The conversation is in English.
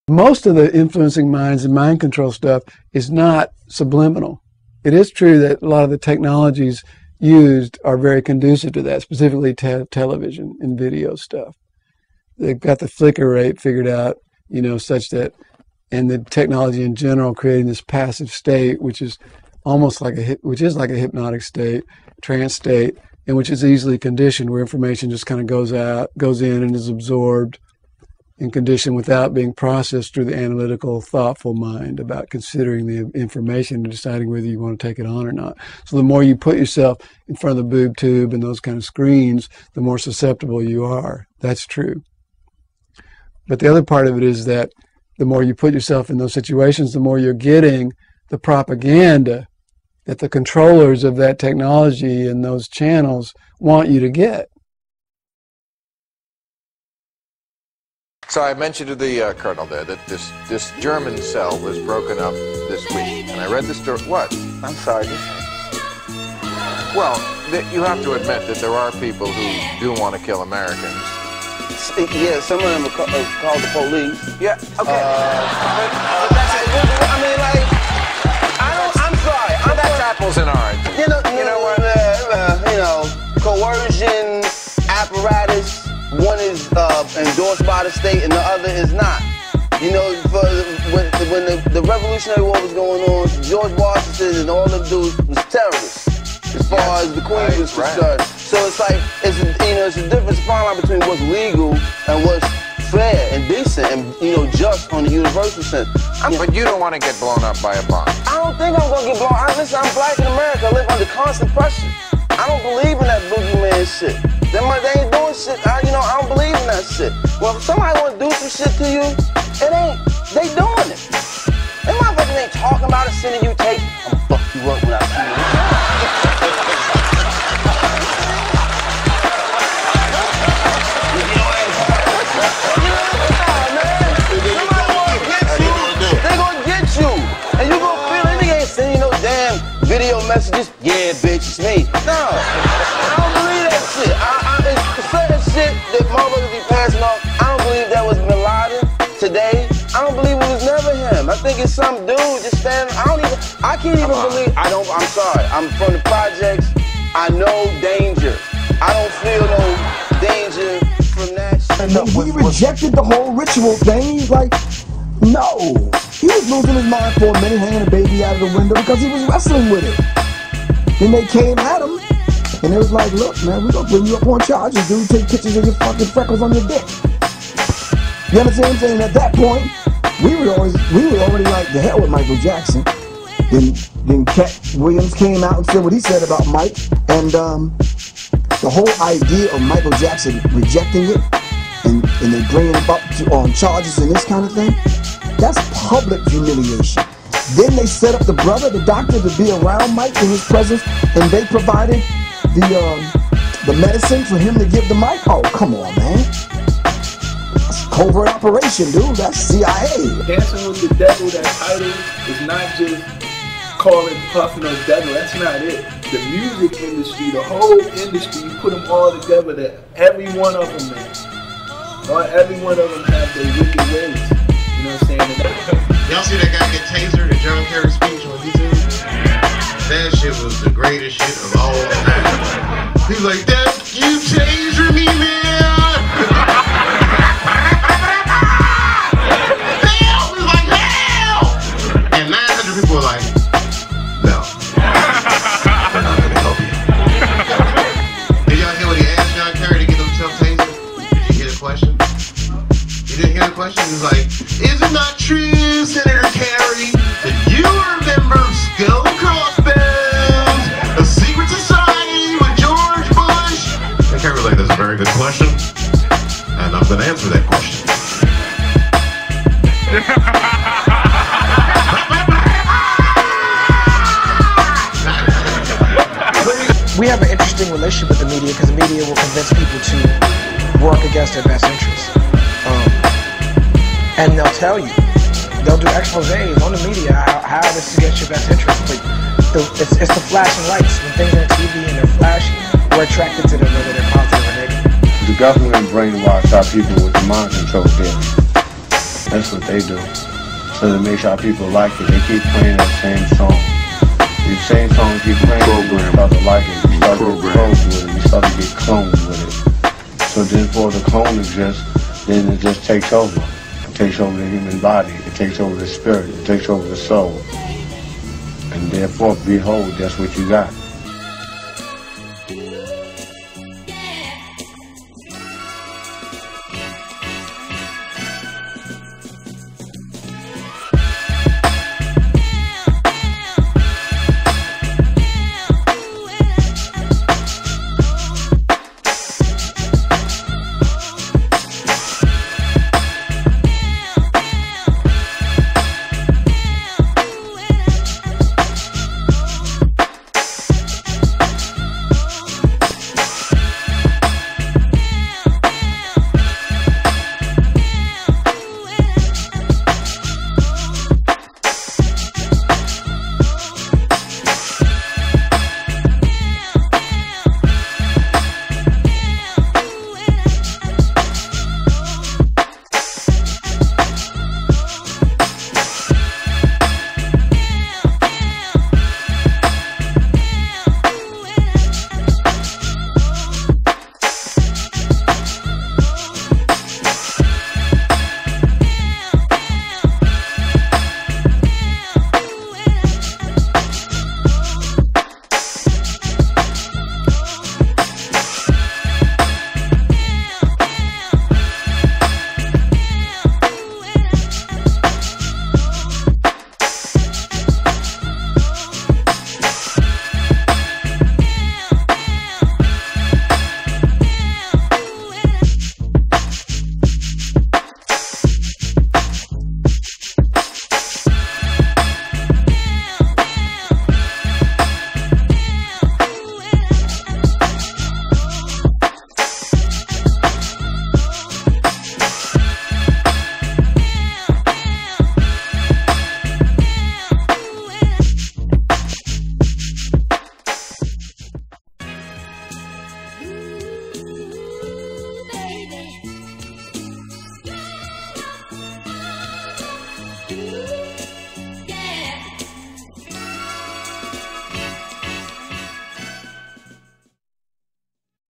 Most of the influencing minds and mind control stuff is not subliminal. It is true that a lot of the technologies used are very conducive to that, specifically television and video stuff. They've got the flicker rate figured out, you know, such that, and the technology in general creating this passive state, which is almost like a hypnotic state, trance state, and which is easily conditioned, where information just kind of goes in and is absorbed and conditioned without being processed through the analytical, thoughtful mind about considering the information and deciding whether you want to take it on or not. So the more you put yourself in front of the boob tube and those kind of screens, the more susceptible you are. That's true. But the other part of it is that the more you put yourself in those situations, the more you're getting the propaganda that the controllers of that technology and those channels want you to get. So I mentioned to the colonel there that this German cell was broken up this week, and I read the story. What? I'm sorry. Well, you have to admit that there are people who do want to kill Americans. Yeah, some of them are called the police. Yeah, okay. But that's it. I mean, like, I'm sorry. That's apples and oranges. You know what? You know, coercion, apparatus. One is endorsed by the state and the other is not. You know, when the Revolutionary War was going on, George Washington and all them dudes was terrorists, as far as the Queen was concerned. So it's like, it's a difference, fine line between what's legal and what's fair and decent and, you know, just on the universal sense. But you don't want to get blown up by a bomb. I don't think I'm going to get blown up. Listen, I'm black in America. I live under constant pressure. I don't believe in that boogeyman shit. They ain't doing shit. I don't believe in that shit. Well, if somebody want to do some shit to you, they doing it. Them motherfuckers ain't talking about it, sending you tape. I'm gonna fuck you up when I see you. They gonna get you. And you gonna feel it. They ain't sending you no damn video messages. Yeah, bitch, it's me. No. I don't believe that shit. It's certain shit that motherfuckers be passing off. I don't believe that was Bin Laden today. I don't believe it was never him. I think it's some dude just standing. I can't even believe. I'm sorry. I'm from the projects. I know danger. I don't feel no danger from that shit. And he rejected the whole ritual thing. He's like, no. He was losing his mind for a minute, hanging a baby out of the window because he was wrestling with it. Then they came at him, and it was like, look, man, we're gonna bring you up on charges, dude. Take pictures of your fucking freckles on your dick. You understand what I'm saying? At that point, we were already like, the hell with Michael Jackson. Then Cat Williams came out and said what he said about Mike, and the whole idea of Michael Jackson rejecting it, and they bringing him up on charges and this kind of thing, that's public humiliation. Then they set up the brother, the doctor, to be around Mike in his presence, and they provided the medicine for him to give the Mike. Oh, come on, man. That's a covert operation, dude. That's CIA. Dancing with the Devil, that title, is not just calling Puffin or Devil. That's not it. The music industry, the whole industry, you put them all together, that every one of them, man. Every one of them have their wicked ways. You know what I'm saying? Y'all see that guy get tasered at John Kerry's speech on YouTube? That shit was the greatest shit of all time. He's like, that you taser me, man! Hell! He's like, hell! And 900 people were like, no. We're not gonna help you. Did y'all hear what he asked John Kerry to get himself tasered? Did you hear the question? You didn't hear the question? He was like, is it not true, Senator Kerry, that you are a member of Skull and Crossbones, a secret society with George Bush? And Kerry was like, that's a very good question, and I'm going to answer that question. We have an interesting relationship with the media because the media will convince people to work against their best interests. And they'll tell you, they'll do exposés on the media how this is against your best interest. But it's the flashing lights. When things are on TV and they're flashing, we're attracted to them whether they're positive or negative. The government brainwashed our people with the mind control theory. That's what they do. So to make sure people like it, they keep playing that same song. The same song keep playing, you start to like it, you start to get close with it, you start to get cloned with it. So then for the clone exists, then it just takes over. It takes over the human body, it takes over the spirit, it takes over the soul. And therefore, behold, that's what you got.